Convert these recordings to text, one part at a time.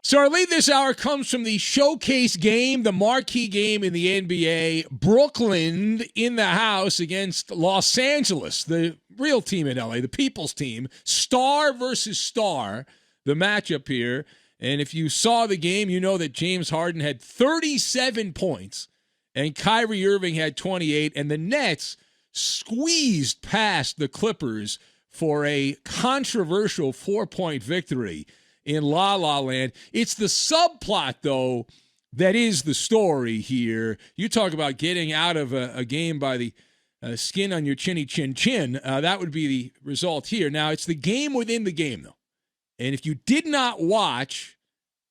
So our lead this hour comes from the showcase game, the marquee game in the NBA. Brooklyn in the house against Los Angeles, the real team in LA, the people's team. Star versus star, the matchup here. And if you saw the game, you know that James Harden had 37 points and Kyrie Irving had 28. And the Nets squeezed past the Clippers for a controversial 4-point victory in La La Land. It's the subplot, though, that is the story here. You talk about getting out of a game by the skin on your chinny chin chin. That would be the result here. Now, it's the game within the game, though. And if you did not watch,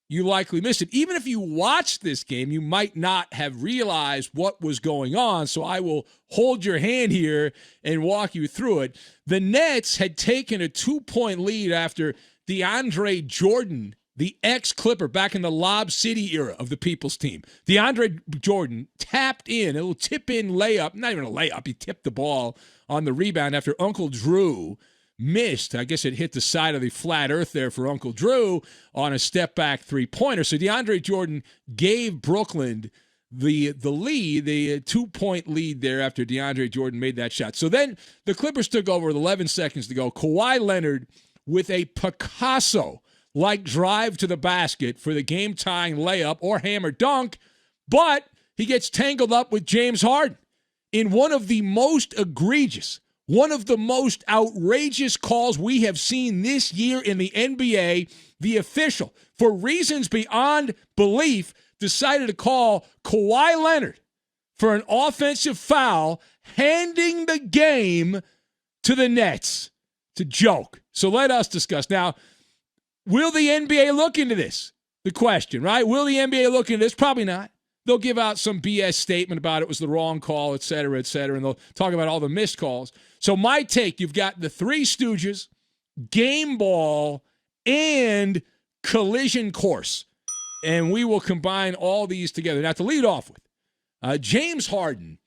you likely missed it. Even if you watched this game, you might not have realized what was going on. So I will hold your hand here and walk you through it. The Nets had taken a 2-point lead after DeAndre Jordan, the ex-Clipper back in the Lob City era of the People's team. DeAndre Jordan tapped in, a little tip-in layup, not even a layup, he tipped the ball on the rebound after Uncle Drew missed. I guess it hit the side of the flat earth there for Uncle Drew on a step-back three-pointer. So DeAndre Jordan gave Brooklyn the lead, the 2-point lead there after DeAndre Jordan made that shot. So then the Clippers took over with 11 seconds to go. Kawhi Leonard with a Picasso-like drive to the basket for the game-tying layup or hammer dunk, but he gets tangled up with James Harden in one of the most egregious, one of the most outrageous calls we have seen this year in the NBA. The official, for reasons beyond belief, decided to call Kawhi Leonard for an offensive foul, handing the game to the Nets. It's a joke. So let us discuss. Now, will the NBA look into this? The question, right? Will the NBA look into this? Probably not. They'll give out some BS statement about it was the wrong call, et cetera, and they'll talk about all the missed calls. So my take, you've got the Three Stooges, game ball, and collision course. And we will combine all these together. Now, to lead off with, James Harden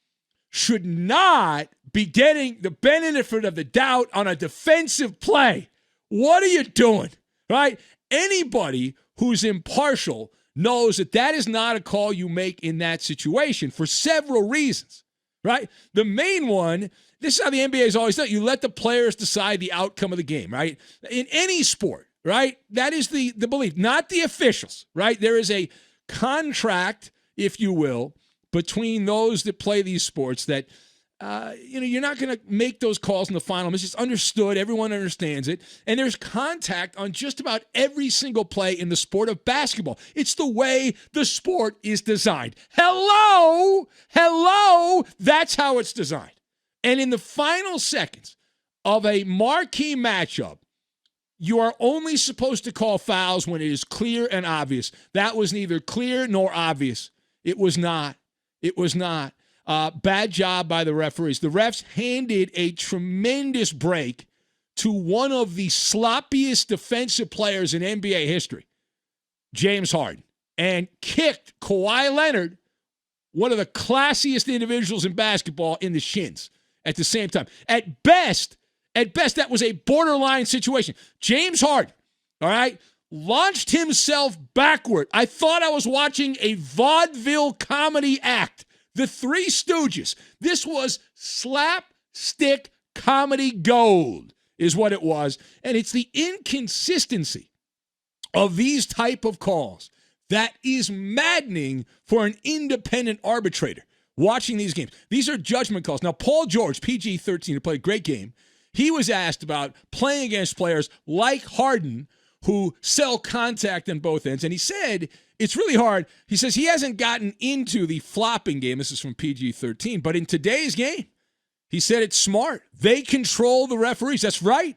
should not be getting the benefit of the doubt on a defensive play. What are you doing, right? Anybody who's impartial knows that that is not a call you make in that situation for several reasons, right? The main one, this is how the NBA has always done it. You let the players decide the outcome of the game, right? In any sport, right? That is the belief, not the officials, right? There is a contract, if you will, between those that play these sports that, you're not going to make those calls in the final. It's just understood. Everyone understands it. And there's contact on just about every single play in the sport of basketball. It's the way the sport is designed. Hello. That's how it's designed. And in the final seconds of a marquee matchup, you are only supposed to call fouls when it is clear and obvious. That was neither clear nor obvious. It was not. Bad job by the referees. The refs handed a tremendous break to one of the sloppiest defensive players in NBA history, James Harden, and kicked Kawhi Leonard, one of the classiest individuals in basketball, in the shins at the same time. At best, that was a borderline situation. James Harden, all right, launched himself backward. I thought I was watching a vaudeville comedy act. The Three Stooges. This was slapstick comedy gold is what it was. And it's the inconsistency of these type of calls that is maddening for an independent arbitrator watching these games. These are judgment calls. Now, Paul George, PG-13, who played a great game, he was asked about playing against players like Harden who sell contact on both ends. And he said it's really hard. He says he hasn't gotten into the flopping game. This is from PG-13. But in today's game, he said it's smart. They control the referees. That's right.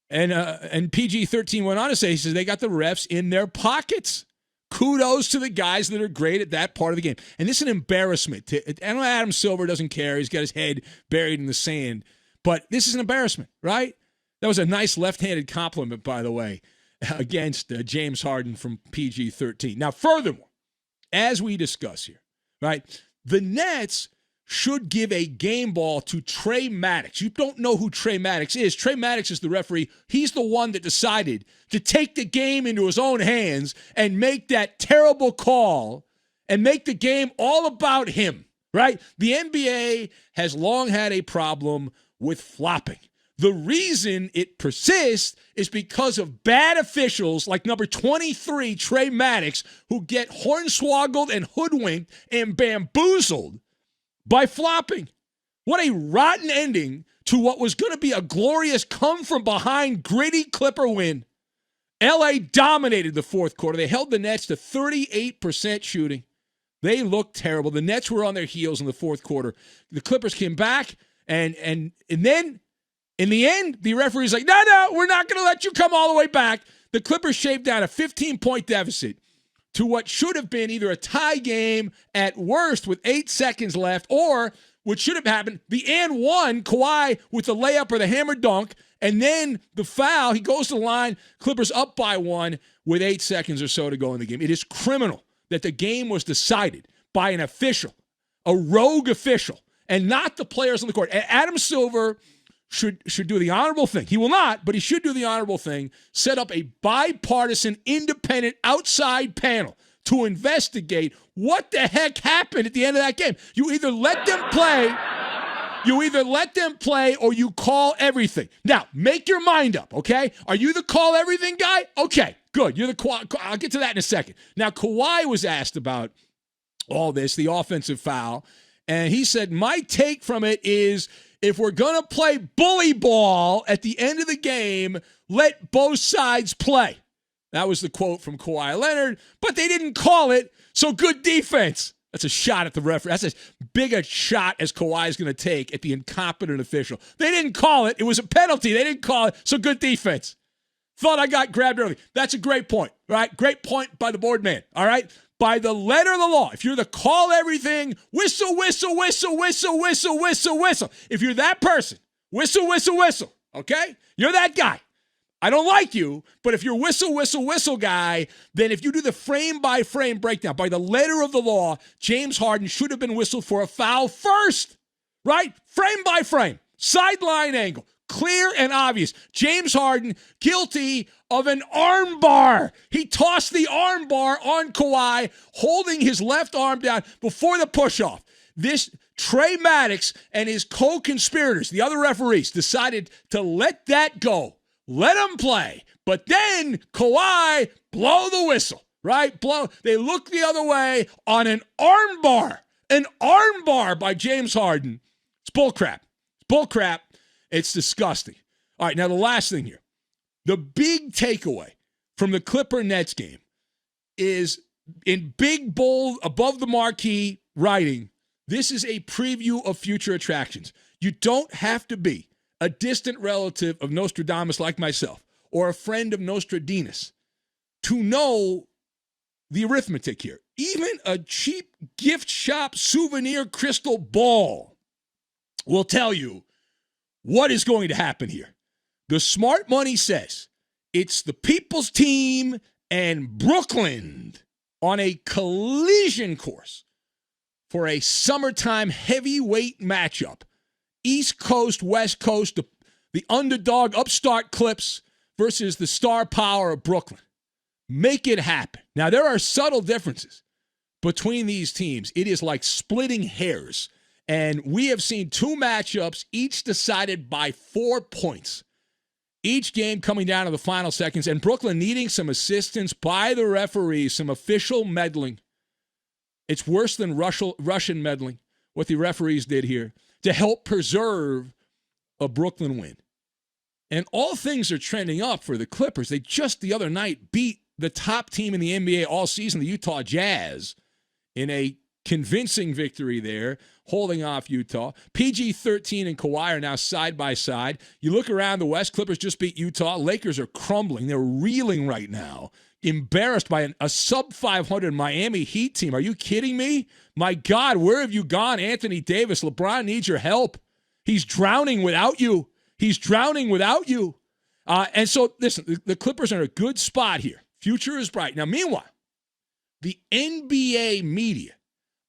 And PG-13 went on to say, he says they got the refs in their pockets. Kudos to the guys that are great at that part of the game. And this is an embarrassment. I know Adam Silver doesn't care. He's got his head buried in the sand. But this is an embarrassment, right? That was a nice left-handed compliment, by the way, against James Harden from PG-13. Now, furthermore, as we discuss here, right, the Nets should give a game ball to Trey Maddox. You don't know who Trey Maddox is. Trey Maddox is the referee. He's the one that decided to take the game into his own hands and make that terrible call and make the game all about him, right? The NBA has long had a problem with flopping. The reason it persists is because of bad officials like number 23, Trey Maddox, who get hornswoggled and hoodwinked and bamboozled by flopping. What a rotten ending to what was going to be a glorious come-from-behind, gritty Clipper win. LA dominated the fourth quarter. They held the Nets to 38% shooting. They looked terrible. The Nets were on their heels in the fourth quarter. The Clippers came back, and then in the end, the referee's like, no, we're not going to let you come all the way back. The Clippers shaved down a 15-point deficit to what should have been either a tie game at worst with 8 seconds left, or what should have happened, the and one, Kawhi with the layup or the hammer dunk, and then the foul, he goes to the line, Clippers up by 1 with 8 seconds or so to go in the game. It is criminal that the game was decided by an official, a rogue official, and not the players on the court. Adam Silver should do the honorable thing. He will not, but he should do the honorable thing, set up a bipartisan, independent, outside panel to investigate what the heck happened at the end of that game. You either let them play or you call everything. Now, make your mind up, okay? Are you the call everything guy? Okay, good. You're the I'll get to that in a second. Now, Kawhi was asked about all this, the offensive foul, and he said, my take from it is, if we're going to play bully ball at the end of the game, let both sides play. That was the quote from Kawhi Leonard, but they didn't call it, so good defense. That's a shot at the referee. That's as big a shot as Kawhi is going to take at the incompetent official. They didn't call it. It was a penalty. They didn't call it, so good defense. Thought I got grabbed early. That's a great point, right? Great point by the board man, all right? By the letter of the law, if you're the call everything, whistle, whistle, whistle, whistle, whistle, whistle, whistle. If you're that person, whistle, whistle, whistle, okay? You're that guy. I don't like you, but if you're whistle, whistle, whistle guy, then if you do the frame-by-frame breakdown, by the letter of the law, James Harden should have been whistled for a foul first, right? Frame by frame, sideline angle, clear and obvious. James Harden guilty of an arm bar. He tossed the arm bar on Kawhi, holding his left arm down before the push-off. This Trey Maddox and his co-conspirators, the other referees, decided to let that go. Let him play. But then Kawhi, blow the whistle, right? Blow. They look the other way on an arm bar. An arm bar by James Harden. It's bullcrap. It's bullcrap. It's disgusting. All right, now the last thing here. The big takeaway from the Clipper-Nets game is in big, bold, above the marquee writing, this is a preview of future attractions. You don't have to be a distant relative of Nostradamus like myself or a friend of Nostradamus to know the arithmetic here. Even a cheap gift shop souvenir crystal ball will tell you what is going to happen here. The smart money says it's the people's team and Brooklyn on a collision course for a summertime heavyweight matchup. East Coast, West Coast, the underdog upstart Clips versus the star power of Brooklyn. Make it happen. Now, there are subtle differences between these teams. It is like splitting hairs. And we have seen two matchups, each decided by 4 points. Each game coming down to the final seconds, and Brooklyn needing some assistance by the referees, some official meddling. It's worse than Russian meddling, what the referees did here, to help preserve a Brooklyn win. And all things are trending up for the Clippers. They just the other night beat the top team in the NBA all season, the Utah Jazz, in a convincing victory there, holding off Utah. PG-13 and Kawhi are now side by side. You look around the West, Clippers just beat Utah. Lakers are crumbling. They're reeling right now, embarrassed by a sub-500 Miami Heat team. Are you kidding me? My God, where have you gone, Anthony Davis? LeBron needs your help. He's drowning without you. He's drowning without you. And so, listen, the Clippers are in a good spot here. Future is bright. Now, meanwhile, the NBA media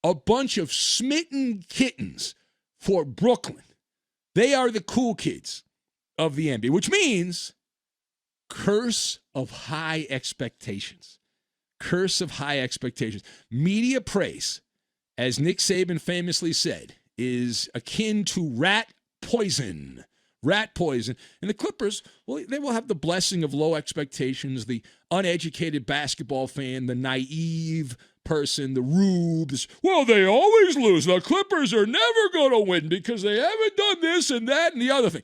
a bunch of smitten kittens for Brooklyn. They are the cool kids of the NBA, which means curse of high expectations. Curse of high expectations. Media praise, as Nick Saban famously said, is akin to rat poison. Rat poison. And the Clippers, well, they will have the blessing of low expectations, the uneducated basketball fan, the naive person, the rubes. Well, they always lose. The Clippers are never going to win because they haven't done this and that and the other thing.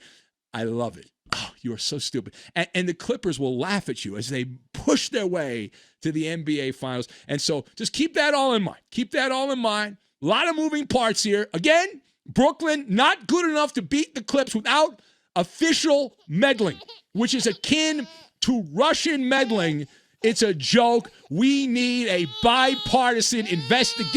I love it. Oh, you are so stupid. And the Clippers will laugh at you as they push their way to the NBA Finals. And so just keep that all in mind. Keep that all in mind. A lot of moving parts here. Again, Brooklyn not good enough to beat the Clips without official meddling, which is akin to Russian meddling. It's a joke. We need a bipartisan investigation.